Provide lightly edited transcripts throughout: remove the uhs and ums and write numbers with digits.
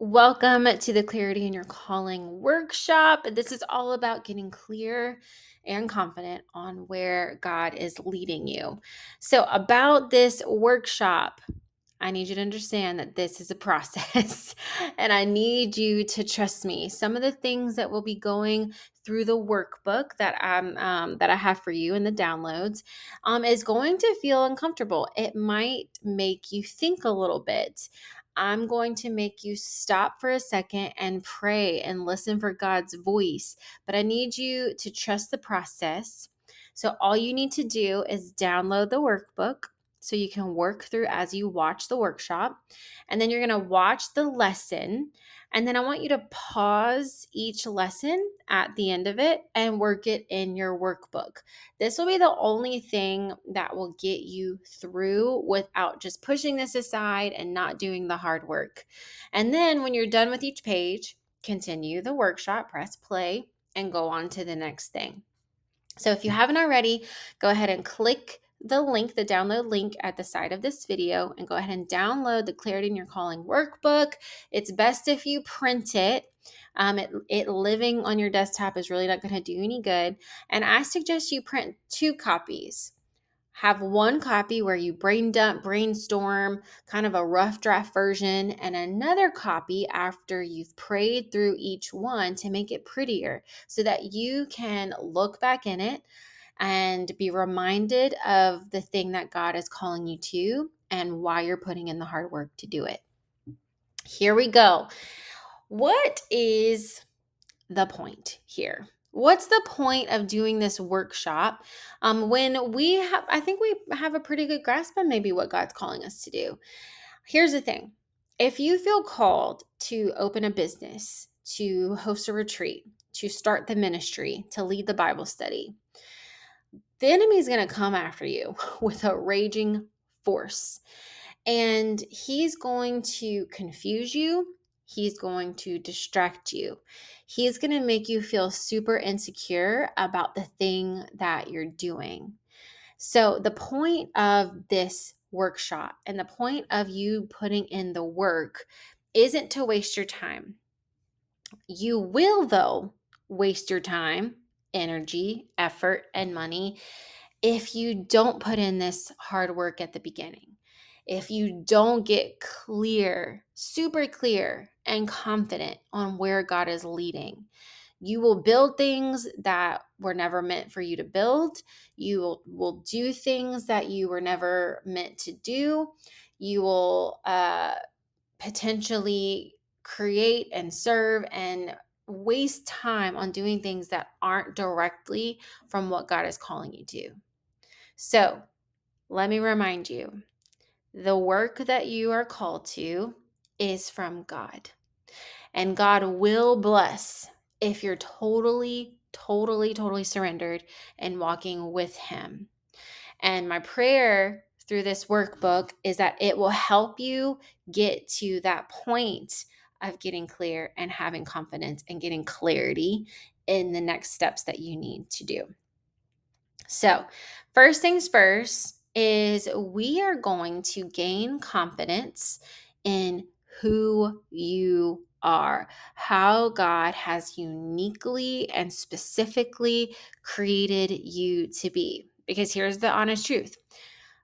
Welcome to the Clarity in Your Calling workshop. This is all about getting clear and confident on where God is leading you. So, about this workshop, I need you to understand that this is a process and I need you to trust me. Some of the things that will be going through the workbook that I have for you in the downloads is going to feel uncomfortable. It might make you think a little bit. I'm going to make you stop for a second and pray and listen for God's voice, but I need you to trust the process. So, all you need to do is download the workbook so you can work through as you watch the workshop. And then you're going to watch the lesson. And then I want you to pause each lesson at the end of it and work it in your workbook. This will be the only thing that will get you through without just pushing this aside and not doing the hard work. And then when you're done with each page, continue the workshop, press play, and go on to the next thing. So if you haven't already, go ahead and click the link, the download link at the side of this video, and go ahead and download the Clarity in Your Calling workbook. It's best if you print it. It living on your desktop is really not going to do any good. And I suggest you print 2 copies. Have one copy where you brain dump, brainstorm, kind of a rough draft version, and another copy after you've prayed through each one to make it prettier so that you can look back in it and be reminded of the thing that God is calling you to and why you're putting in the hard work to do it. Here we go. What is the point here? What's the point of doing this workshop when I think we have a pretty good grasp on maybe what God's calling us to do? Here's the thing. If you feel called to open a business, to host a retreat, to start the ministry, to lead the Bible study, the enemy is going to come after you with a raging force. And he's going to confuse you. He's going to distract you. He's going to make you feel super insecure about the thing that you're doing. So, the point of this workshop and the point of you putting in the work isn't to waste your time. You will, though, waste your time, energy, effort, and money if you don't put in this hard work at the beginning. If you don't get clear, super clear, and confident on where God is leading, you will build things that were never meant for you to build. You will do things that you were never meant to do. You will potentially create and serve and waste time on doing things that aren't directly from what God is calling you to. So, let me remind you, the work that you are called to is from God. And God will bless if you're totally surrendered and walking with Him. And my prayer through this workbook is that it will help you get to that point of getting clear and having confidence and getting clarity in the next steps that you need to do. So, first things first is we are going to gain confidence in who you are, how God has uniquely and specifically created you to be. Because here's the honest truth: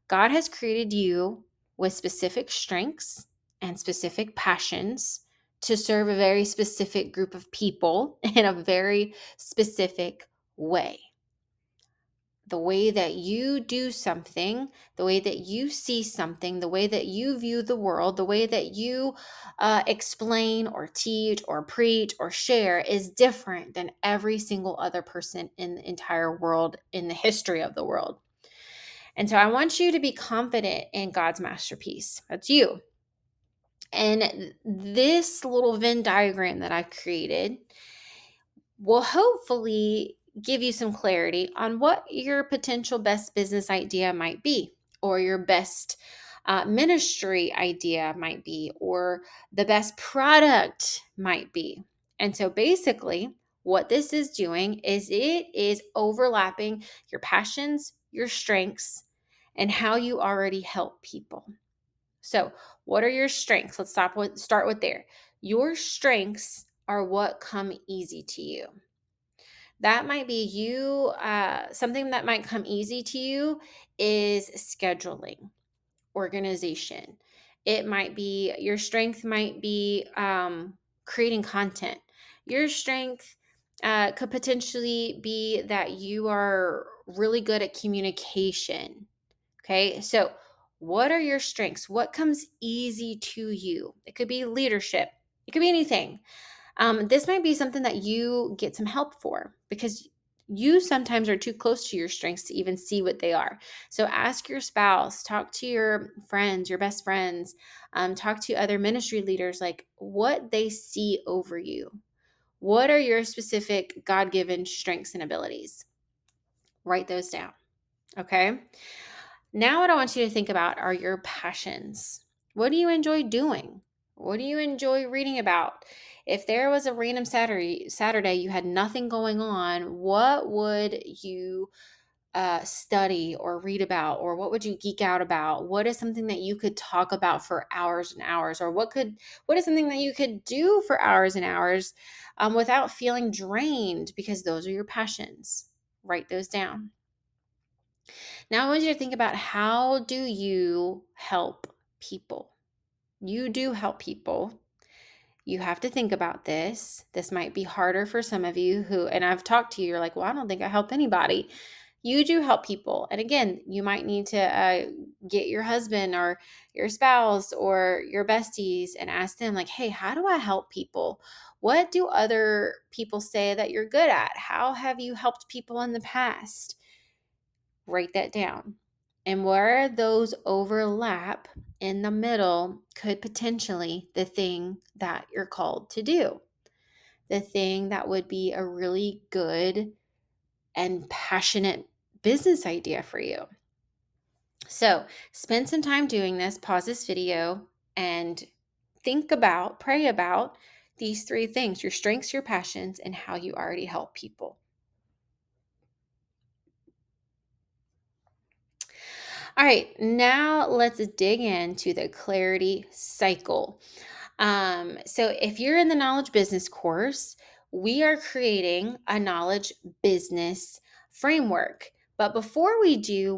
God has created you with specific strengths and specific passions to serve a very specific group of people in a very specific way. The way that you do something, the way that you see something, the way that you view the world, the way that you explain or teach or preach or share is different than every single other person in the entire world, in the history of the world. And so I want you to be confident in God's masterpiece. That's you. And this little Venn diagram that I created will hopefully give you some clarity on what your potential best business idea might be, or your best ministry idea might be, or the best product might be. And so basically, what this is doing is it is overlapping your passions, your strengths, and how you already help people. So, what are your strengths? Let's start with there. Your strengths are what come easy to you. That might be you. Something that might come easy to you is scheduling, organization. It might be your strength, might be creating content. Your strength could potentially be that you are really good at communication. Okay. So, what are your strengths? What comes easy to you? It could be leadership, it could be anything. This might be something that you get some help for because you sometimes are too close to your strengths to even see what they are. So ask your spouse, talk to your friends, your best friends, talk to other ministry leaders, like what they see over you. What are your specific God given strengths and abilities? Write those down. Okay. Now, what I want you to think about are your passions. What do you enjoy doing? What do you enjoy reading about? If there was a random Saturday you had nothing going on, what would you study or read about, or what would you geek out about? What is something that you could talk about for hours and hours, or what is something that you could do for hours and hours without feeling drained? Because those are your passions. Write those down. Now I want you to think about, how do you help people? You do help people. You have to think about this. This might be harder for some of you and I've talked to you, you're like, well, I don't think I help anybody. You do help people. And again, you might need to get your husband or your spouse or your besties and ask them, like, hey, how do I help people? What do other people say that you're good at? How have you helped people in the past? Write that down. And where those overlap in the middle could potentially the thing that you're called to do, the thing that would be a really good and passionate business idea for you. So spend some time doing this, pause this video, and pray about these three things: your strengths, your passions, and how you already help people. All right, now let's dig into the clarity cycle. So if you're in the knowledge business course, we are creating a knowledge business framework. But before we do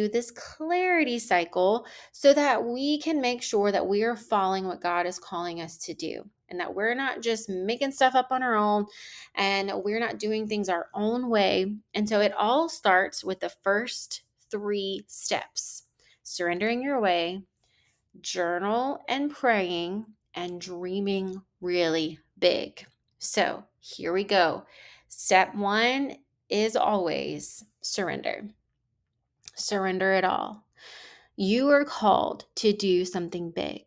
this clarity cycle so that we can make sure that we are following what God is calling us to do, and that we're not just making stuff up on our own, and we're not doing things our own way. And so it all starts with the first three steps: surrendering your way, journal and praying, and dreaming really big. So here we go. Step one is always surrender. Surrender it all. You are called to do something big,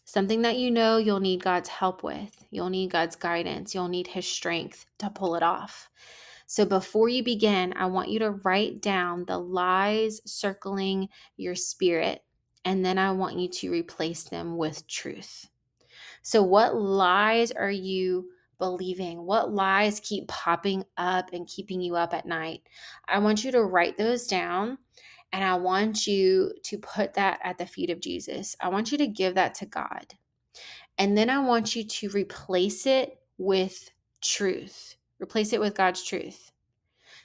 something that you know you'll need God's help with. You'll need God's guidance. You'll need His strength to pull it off. So before you begin, I want you to write down the lies circling your spirit, and then I want you to replace them with truth. So, what lies are you believing? What lies keep popping up and keeping you up at night? I want you to write those down, and I want you to put that at the feet of Jesus. I want you to give that to God. And then I want you to replace it with truth. Replace it with God's truth.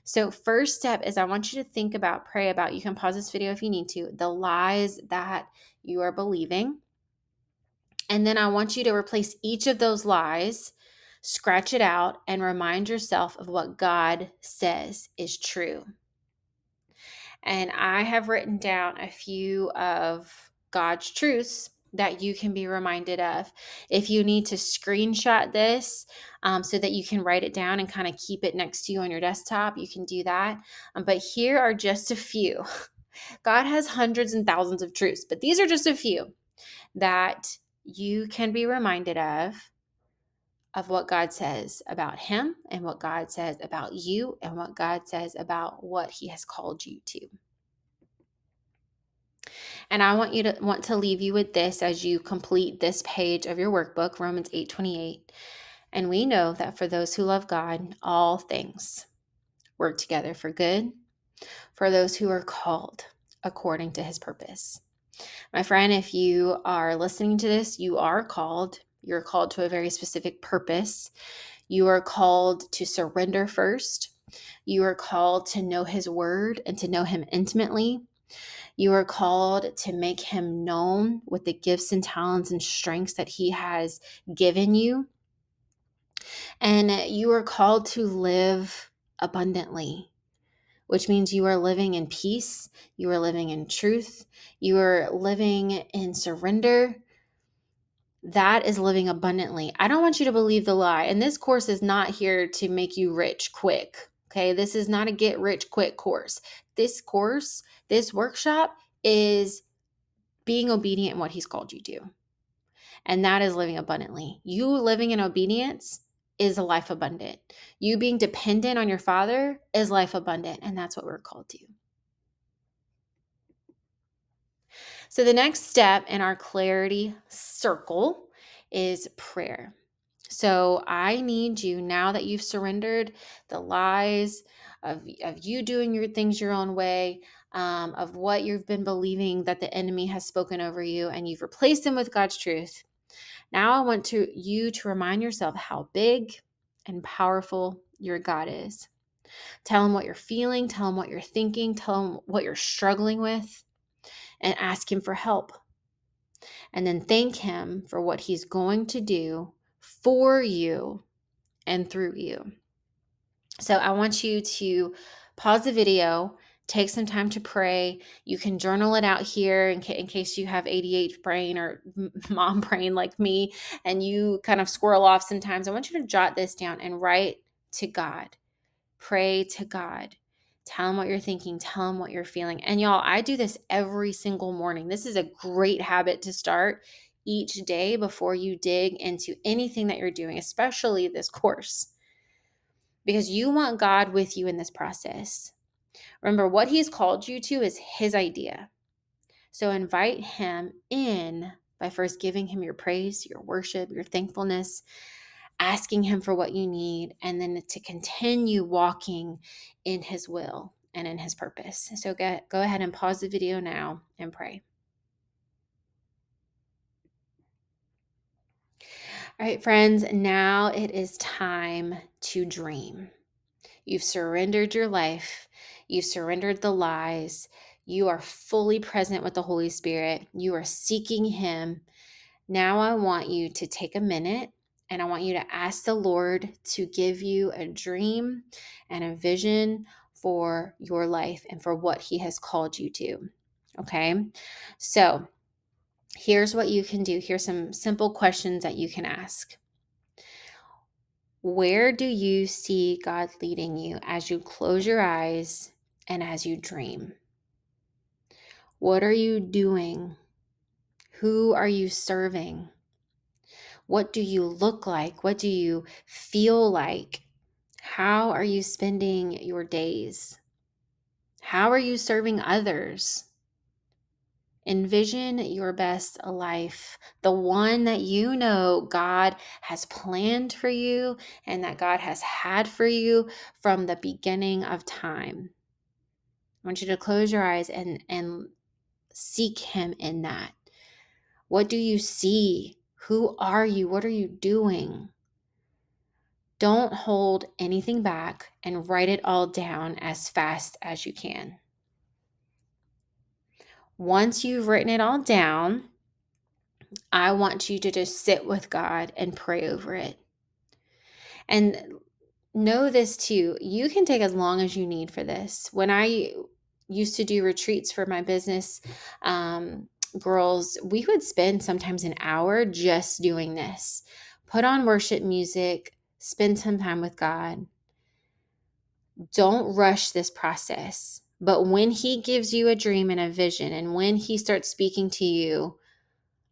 So, first step is I want you to pray about, you can pause this video if you need to, the lies that you are believing. And then I want you to replace each of those lies, scratch it out, and remind yourself of what God says is true. And I have written down a few of God's truths that you can be reminded of. If you need to screenshot this so that you can write it down and kind of keep it next to you on your desktop, you can do that. But here are just a few. God has hundreds and thousands of truths, but these are just a few that you can be reminded of what God says about Him, and what God says about you, and what God says about what He has called you to. And I want to leave you with this as you complete this page of your workbook, Romans 8:28. And we know that for those who love God, all things work together for good, for those who are called according to His purpose. My friend, if you are listening to this, you are called. You're called to a very specific purpose. You are called to surrender first. You are called to know his word and to know him intimately. You are called to make him known with the gifts and talents and strengths that he has given you. And you are called to live abundantly, which means you are living in peace, you are living in truth, you are living in surrender. That is living abundantly. I don't want you to believe the lie. And this course is not here to make you rich quick. Okay. This is not a get rich quick course. This course, this workshop is being obedient in what he's called you to. And that is living abundantly. You living in obedience is a life abundant. You being dependent on your Father is life abundant. And that's what we're called to. So the next step in our clarity circle is prayer. So I need you, now that you've surrendered the lies of you doing your things your own way, of what you've been believing that the enemy has spoken over you, and you've replaced them with God's truth. Now I want you to remind yourself how big and powerful your God is. Tell him what you're feeling, tell him what you're thinking, tell him what you're struggling with, and ask him for help. And then thank him for what he's going to do for you and through you. So I want you to pause the video, take some time to pray. You can journal it out here in case you have ADHD brain or mom brain like me, and you kind of squirrel off sometimes. I want you to jot this down and write to God. Pray to God. Tell him what you're thinking. Tell him what you're feeling. And y'all, I do this every single morning. This is a great habit to start each day before you dig into anything that you're doing, especially this course, because you want God with you in this process. Remember, what he's called you to is his idea. So invite him in by first giving him your praise, your worship, your thankfulness, asking him for what you need, and then to continue walking in his will and in his purpose. So go ahead and pause the video now and pray. All right, friends, now it is time to dream. You've surrendered your life. You've surrendered the lies. You are fully present with the Holy Spirit. You are seeking him. Now I want you to take a minute and I want you to ask the Lord to give you a dream and a vision for your life and for what he has called you to. Okay? So here's what you can do. Here's some simple questions that you can ask. Where do you see God leading you as you close your eyes and as you dream? What are you doing? Who are you serving? What do you look like? What do you feel like? How are you spending your days? How are you serving others? Envision your best life, the one that you know God has planned for you and that God has had for you from the beginning of time. I want you to close your eyes and seek him in that. What do you see? Who are you? What are you doing? Don't hold anything back and write it all down as fast as you can. Once you've written it all down, I want you to just sit with God and pray over it. And know this too, you can take as long as you need for this. When I used to do retreats for my business girls, we would spend sometimes an hour just doing this. Put on worship music, spend some time with God. Don't rush this process. But when he gives you a dream and a vision, and when he starts speaking to you,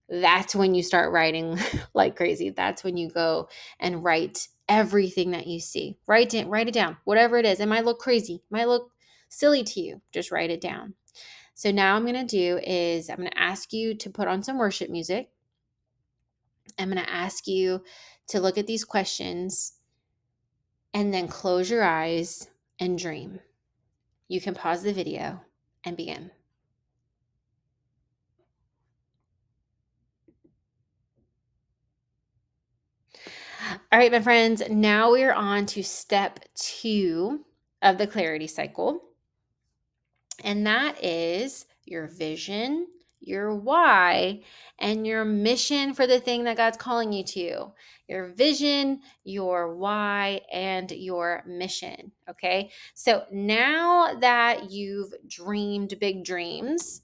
that's when you start writing like crazy. That's when you go and write everything that you see. Write it down, whatever it is. It might look crazy, it might look silly to you. Just write it down. So now I'm going to do is I'm going to ask you to put on some worship music. I'm going to ask you to look at these questions and then close your eyes and dream. You can pause the video and begin. All right, my friends, now we're on to step 2 of the clarity cycle. And that is your vision, your why, and your mission for the thing that God's calling you to. Your vision, your why, and your mission. Okay. So now that you've dreamed big dreams,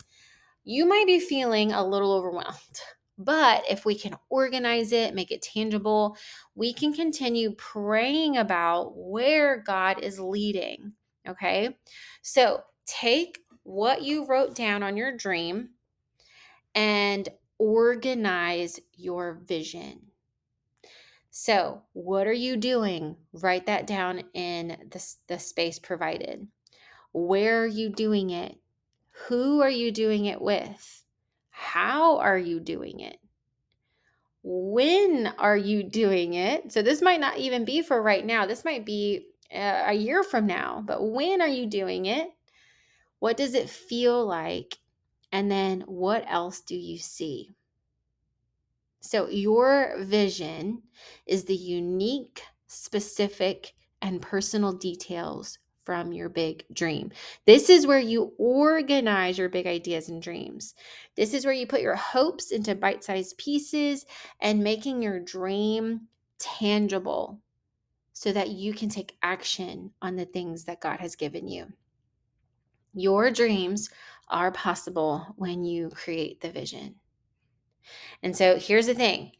you might be feeling a little overwhelmed. But if we can organize it, make it tangible, we can continue praying about where God is leading. Okay. So take what you wrote down on your dream and organize your vision. So, what are you doing? Write that down in the space provided. Where are you doing it? Who are you doing it with? How are you doing it? When are you doing it? So this might not even be for right now. This might be a year from now. But when are you doing it? What does it feel like? And then what else do you see? So your vision is the unique, specific, and personal details from your big dream. This is where you organize your big ideas and dreams. This is where you put your hopes into bite-sized pieces and making your dream tangible so that you can take action on the things that God has given you. Your dreams are possible when you create the vision. And so here's the thing.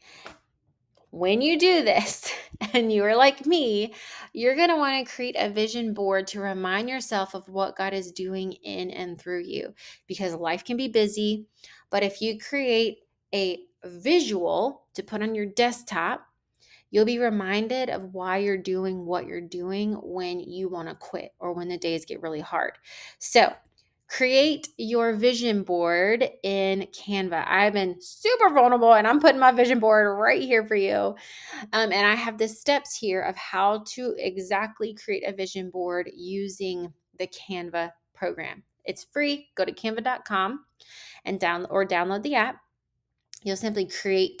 When you do this and you are like me, you're going to want to create a vision board to remind yourself of what God is doing in and through you, because life can be busy. But if you create a visual to put on your desktop, you'll be reminded of why you're doing what you're doing when you want to quit or when the days get really hard. So, create your vision board in Canva. I've been super vulnerable and I'm putting my vision board right here for you. And I have the steps here of how to exactly create a vision board using the Canva program. It's free. Go to canva.com and download the app. You'll simply click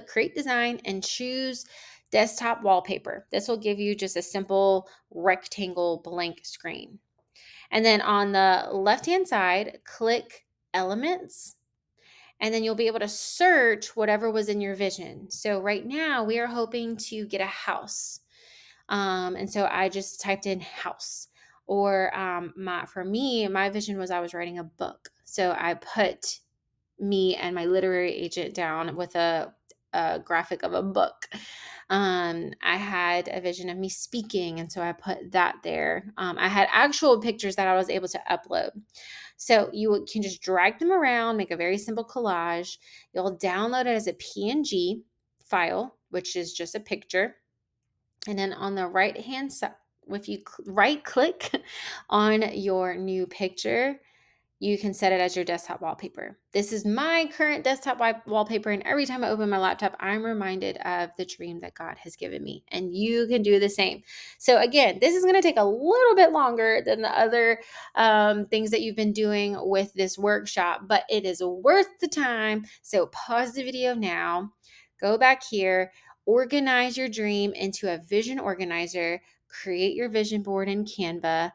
create design, and choose desktop wallpaper. This will give you just a simple rectangle blank screen. And then on the left-hand side, click elements, and then you'll be able to search whatever was in your vision. So right now we are hoping to get a house. And so I just typed in house. Or for me, my vision was I was writing a book. So I put me and my literary agent down with a graphic of a book. I had a vision of me speaking, and so I put that there. I had actual pictures that I was able to upload. So you can just drag them around, make a very simple collage. You'll download it as a PNG file, which is just a picture. And then on the right hand side, if you right click on your new picture, you can set it as your desktop wallpaper. This is my current desktop wallpaper, and every time I open my laptop, I'm reminded of the dream that God has given me, and you can do the same. So again, this is going to take a little bit longer than the other things that you've been doing with this workshop, but it is worth the time. So pause the video now, go back here, organize your dream into a vision organizer, create your vision board in Canva,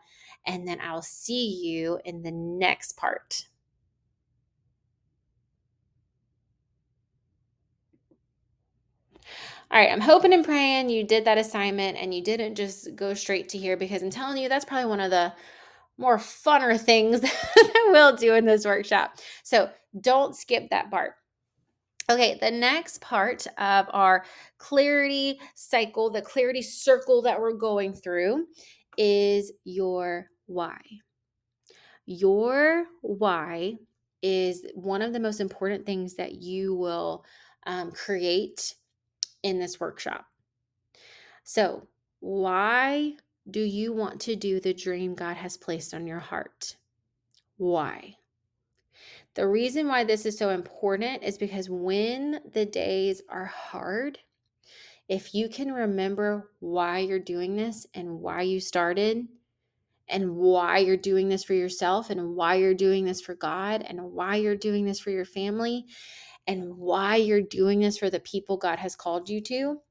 and then I'll see you in the next part. All right, I'm hoping and praying you did that assignment and you didn't just go straight to here, because I'm telling you, that's probably one of the more funner things that we'll do in this workshop. So don't skip that part. Okay, the next part of our clarity cycle, the clarity circle that we're going through, is your why. Your why is one of the most important things that you will create in this workshop. So, why do you want to do the dream God has placed on your heart? Why? The reason why this is so important is because when the days are hard, if you can remember why you're doing this and why you started, and why you're doing this for yourself, and why you're doing this for God, and why you're doing this for your family, and why you're doing this for the people God has called you to,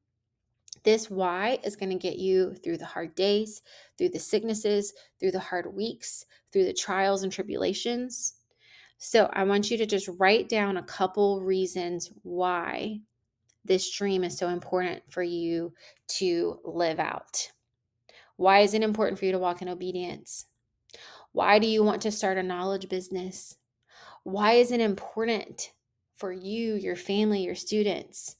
This why is going to get you through the hard days, through the sicknesses, through the hard weeks, through the trials and tribulations. So I want you to just write down a couple reasons why this dream is so important for you to live out. Why is it important for you to walk in obedience? Why do you want to start a knowledge business? Why is it important for you, your family, your students?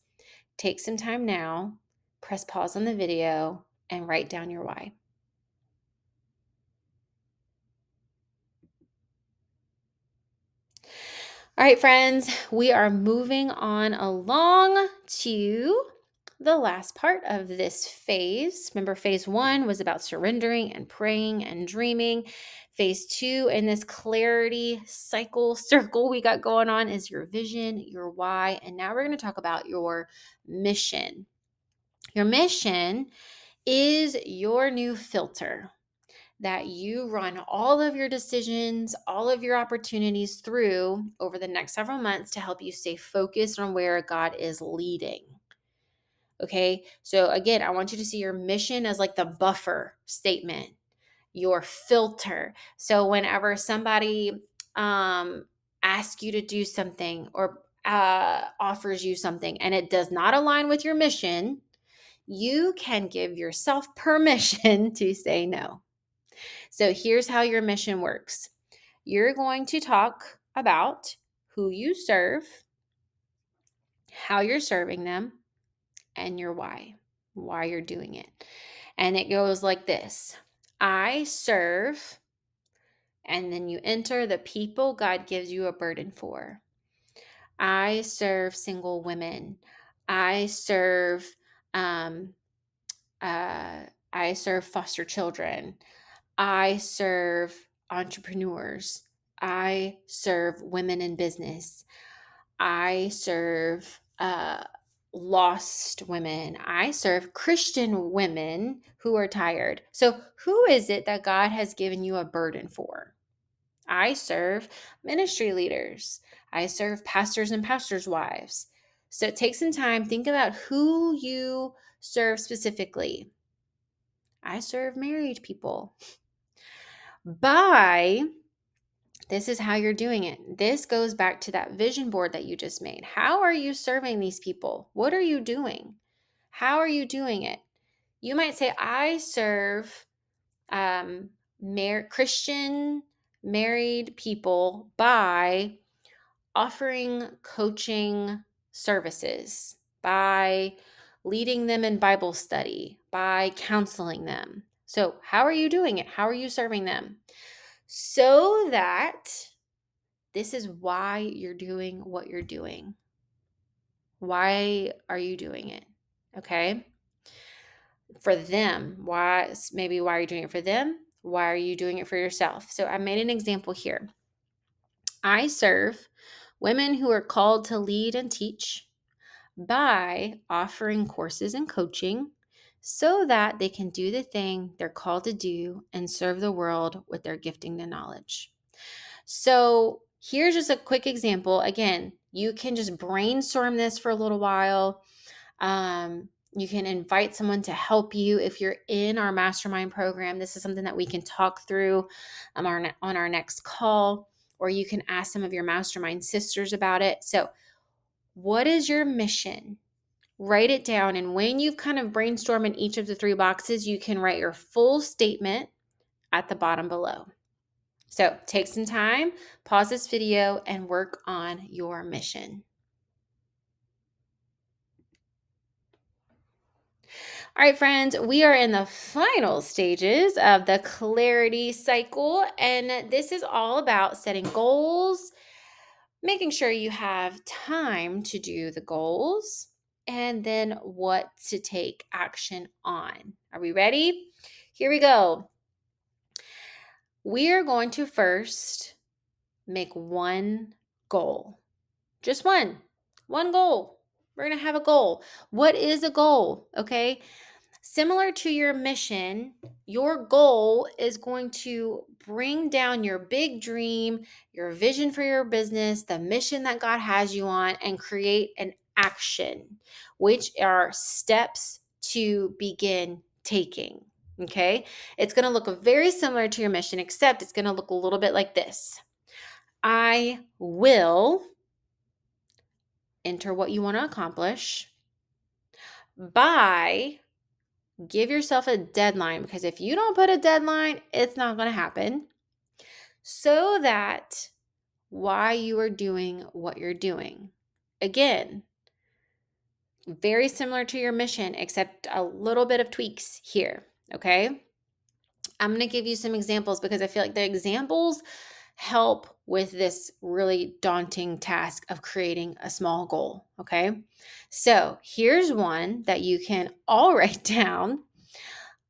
Take some time now, press pause on the video, and write down your why. All right, friends, we are moving on along to the last part of this phase. Remember, phase 1 was about surrendering and praying and dreaming. Phase 2 in this clarity circle we got going on is your vision, your why, and now we're going to talk about your mission. Your mission is your new filter that you run all of your decisions, all of your opportunities through over the next several months to help you stay focused on where God is leading. Okay, so again, I want you to see your mission as like the buffer statement, your filter. So whenever somebody asks you to do something or offers you something and it does not align with your mission, you can give yourself permission to say no. So here's how your mission works. You're going to talk about who you serve, how you're serving them, and your why you're doing it. And it goes like this. I serve, and then you enter the people God gives you a burden for. I serve single women. I serve um, I serve foster children. I serve entrepreneurs. I serve women in business. I serve lost women. I serve Christian women who are tired. So, who is it that God has given you a burden for? I serve ministry leaders. I serve pastors and pastors' wives. So, take some time, think about who you serve specifically. I serve married people. This is how you're doing it. This goes back to that vision board that you just made. How are you serving these people? What are you doing? How are you doing it? You might say, I serve Christian married people by offering coaching services, by leading them in Bible study, by counseling them. So, how are you doing it? How are you serving them? So that this is why you're doing what you're doing. Why are you doing it? Okay. For them. Why are you doing it for them? Why are you doing it for yourself? So I made an example here. I serve women who are called to lead and teach by offering courses and coaching so that they can do the thing they're called to do and serve the world with their gifting and knowledge. So here's just a quick example. Again, you can just brainstorm this for a little while. You can invite someone to help you if you're in our mastermind program. This is something that we can talk through on our next call, or you can ask some of your mastermind sisters about it. So, what is your mission? Write it down. And when you've kind of brainstormed in each of the 3 boxes, you can write your full statement at the bottom below. So take some time, pause this video, and work on your mission. All right, friends, we are in the final stages of the clarity cycle, and this is all about setting goals, making sure you have time to do the goals, and then what to take action on. Are we ready? Here we go. We are going to first make one goal. Just one goal. We're going to have a goal. What is a goal? Okay. Similar to your mission, your goal is going to bring down your big dream, your vision for your business, the mission that God has you on, and create an action, which are steps to begin taking. Okay. It's going to look very similar to your mission, except it's going to look a little bit like this. I will enter what you want to accomplish by give yourself a deadline, because if you don't put a deadline, it's not going to happen. So that why you are doing what you're doing. Again, very similar to your mission, except a little bit of tweaks here. Okay. I'm going to give you some examples because I feel like the examples help with this really daunting task of creating a small goal. Okay. So here's one that you can all write down.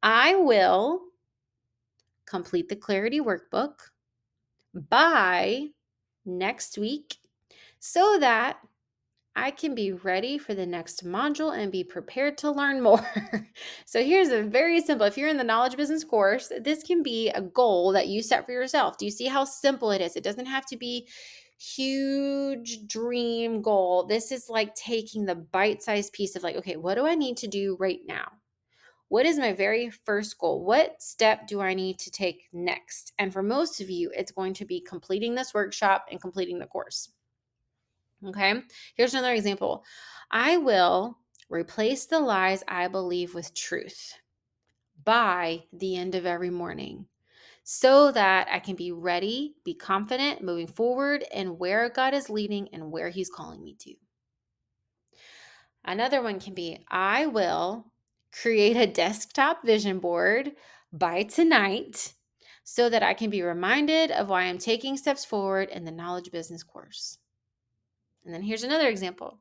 I will complete the Clarity Workbook by next week so that I can be ready for the next module and be prepared to learn more. So here's a very simple, if you're in the knowledge business course, this can be a goal that you set for yourself. Do you see how simple it is? It doesn't have to be huge dream goal. This is like taking the bite-sized piece of like, okay, what do I need to do right now? What is my very first goal? What step do I need to take next? And for most of you, it's going to be completing this workshop and completing the course. Okay, here's another example. I will replace the lies I believe with truth by the end of every morning so that I can be ready, be confident moving forward and where God is leading and where He's calling me to. Another one can be I will create a desktop vision board by tonight so that I can be reminded of why I'm taking steps forward in the knowledge business course. And then here's another example.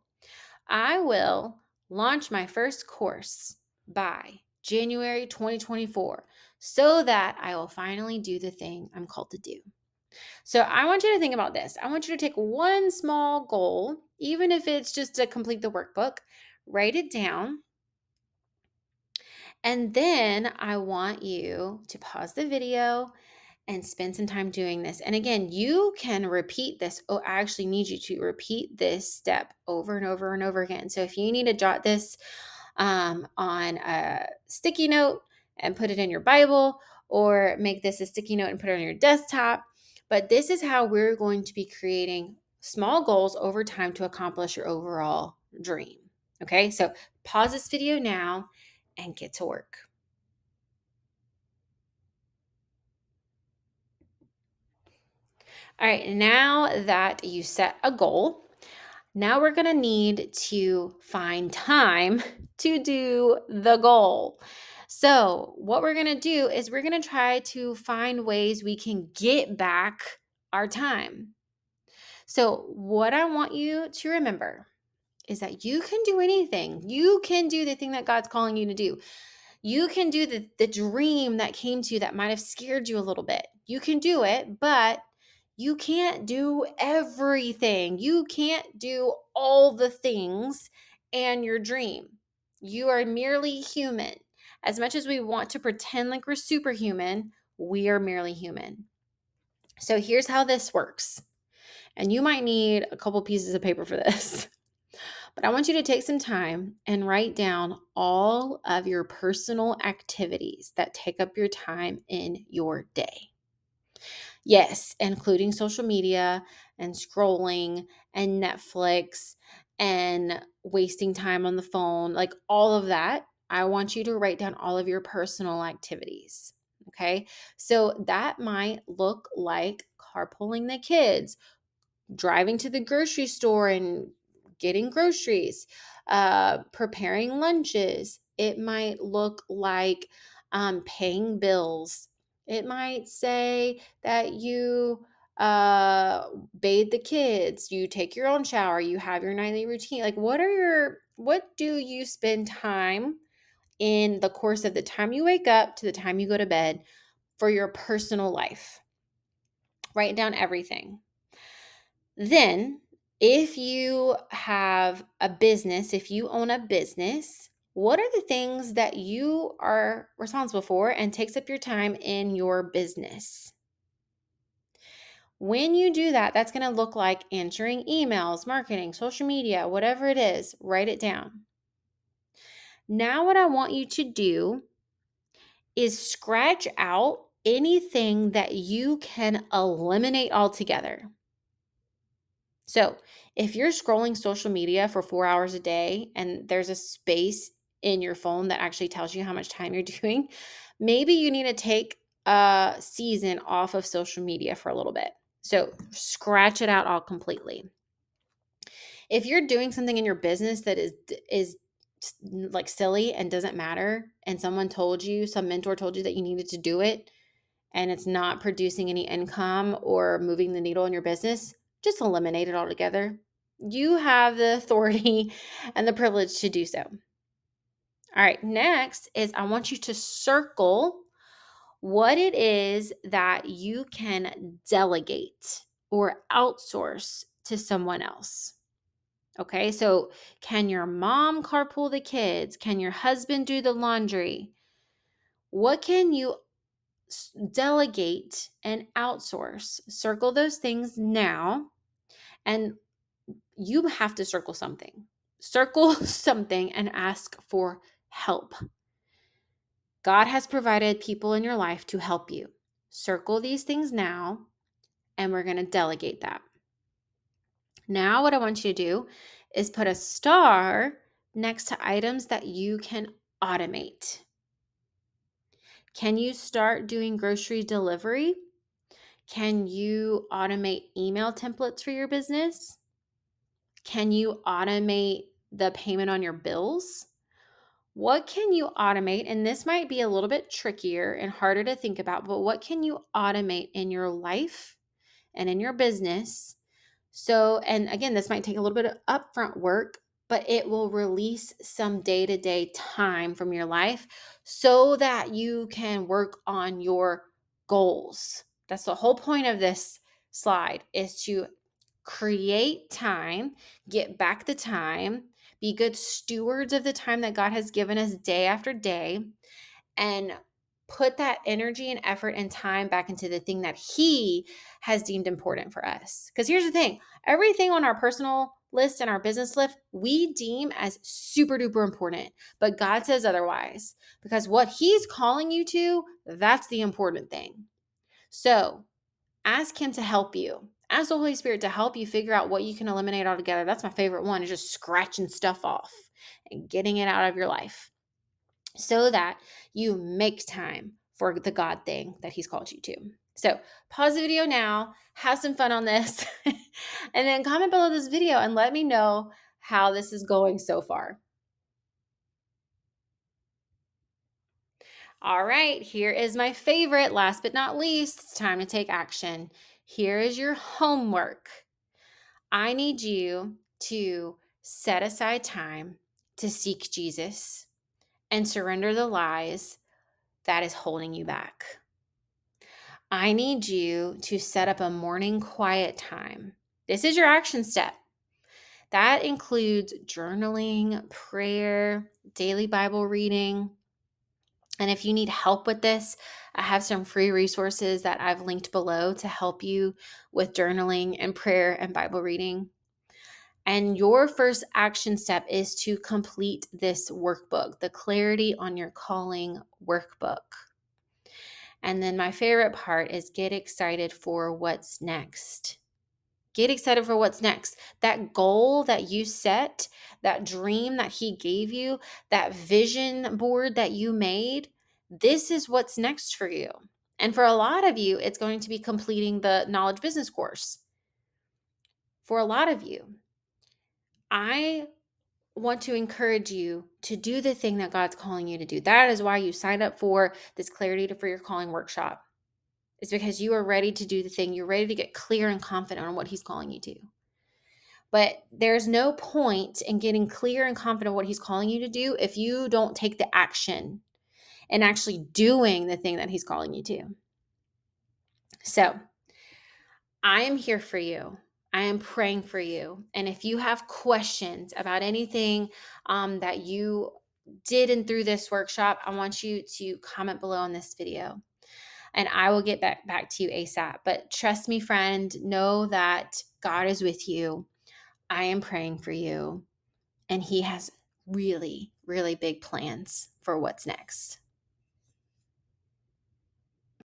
I will launch my first course by January 2024 so that I will finally do the thing I'm called to do. So I want you to think about this. I want you to take one small goal, even if it's just to complete the workbook, write it down. And then I want you to pause the video and spend some time doing this. And again, you can repeat this. Oh, I actually need you to repeat this step over and over and over again. So if you need to jot this on a sticky note and put it in your Bible, or make this a sticky note and put it on your desktop, but this is how we're going to be creating small goals over time to accomplish your overall dream. Okay, so pause this video now and get to work. All right, now that you set a goal, now we're going to need to find time to do the goal. So, what we're going to do is we're going to try to find ways we can get back our time. So, what I want you to remember is that you can do anything. You can do the thing that God's calling you to do. You can do the dream that came to you that might have scared you a little bit. You can do it, but you can't do everything. You can't do all the things and your dream. You are merely human. As much as we want to pretend like we're superhuman, we are merely human. So here's how this works. And you might need a couple pieces of paper for this. But I want you to take some time and write down all of your personal activities that take up your time in your day. Yes, including social media and scrolling and Netflix and wasting time on the phone, like all of that. I want you to write down all of your personal activities. Okay. So that might look like carpooling the kids, driving to the grocery store and getting groceries, preparing lunches. It might look like paying bills. It might say that you bathe the kids, you take your own shower, you have your nightly routine. Like, what do you spend time in the course of the time you wake up to the time you go to bed for your personal life? Write down everything. Then, if you have a business, if you own a business, what are the things that you are responsible for and takes up your time in your business? When you do that, that's going to look like answering emails, marketing, social media, whatever it is, write it down. Now, what I want you to do is scratch out anything that you can eliminate altogether. So, if you're scrolling social media for 4 hours a day and there's a space in your phone that actually tells you how much time you're doing, maybe you need to take a season off of social media for a little bit. So, scratch it out all completely. If you're doing something in your business that is like silly and doesn't matter, and someone told you, some mentor told you that you needed to do it, and it's not producing any income or moving the needle in your business, just eliminate it altogether. You have the authority and the privilege to do so. All right, next is I want you to circle what it is that you can delegate or outsource to someone else. Okay, so can your mom carpool the kids? Can your husband do the laundry? What can you delegate and outsource? Circle those things now, and you have to circle something. Circle something and ask for help. God has provided people in your life to help you. Circle these things now, and we're going to delegate that. Now, what I want you to do is put a star next to items that you can automate. Can you start doing grocery delivery? Can you automate email templates for your business? Can you automate the payment on your bills? What can you automate? And this might be a little bit trickier and harder to think about, but what can you automate in your life and in your business? So, and again, this might take a little bit of upfront work, but it will release some day to day time from your life so that you can work on your goals. That's the whole point of this slide, is to create time, get back the time, be good stewards of the time that God has given us day after day, and put that energy and effort and time back into the thing that He has deemed important for us. Because here's the thing, everything on our personal list and our business list, we deem as super duper important, but God says otherwise. Because what He's calling you to, that's the important thing. So ask Him to help you. Ask the Holy Spirit to help you figure out what you can eliminate altogether. That's my favorite one, is just scratching stuff off and getting it out of your life so that you make time for the God thing that He's called you to. So pause the video now, have some fun on this, and then comment below this video and let me know how this is going so far. All right, here is my favorite, last but not least, it's time to take action. Here is your homework. I need you to set aside time to seek Jesus and surrender the lies that is holding you back. I need you to set up a morning quiet time. This is your action step. That includes journaling, prayer, daily Bible reading. And if you need help with this, I have some free resources that I've linked below to help you with journaling and prayer and Bible reading. And your first action step is to complete this workbook, the Clarity on Your Calling workbook. And then my favorite part is get excited for what's next. Get excited for what's next. That goal that you set, that dream that He gave you, that vision board that you made, this is what's next for you. And for a lot of you, it's going to be completing the knowledge business course. For a lot of you, I want to encourage you to do the thing that God's calling you to do. That is why you signed up for this Clarity for Your Calling workshop. It's because you are ready to do the thing. You're ready to get clear and confident on what He's calling you to. But there's no point in getting clear and confident what He's calling you to do if you don't take the action and actually doing the thing that He's calling you to. So I am here for you. I am praying for you. And if you have questions about anything that you did and through this workshop, I want you to comment below on this video. And I will get back to you ASAP. But trust me, friend, know that God is with you. I am praying for you, and He has really, really big plans for what's next.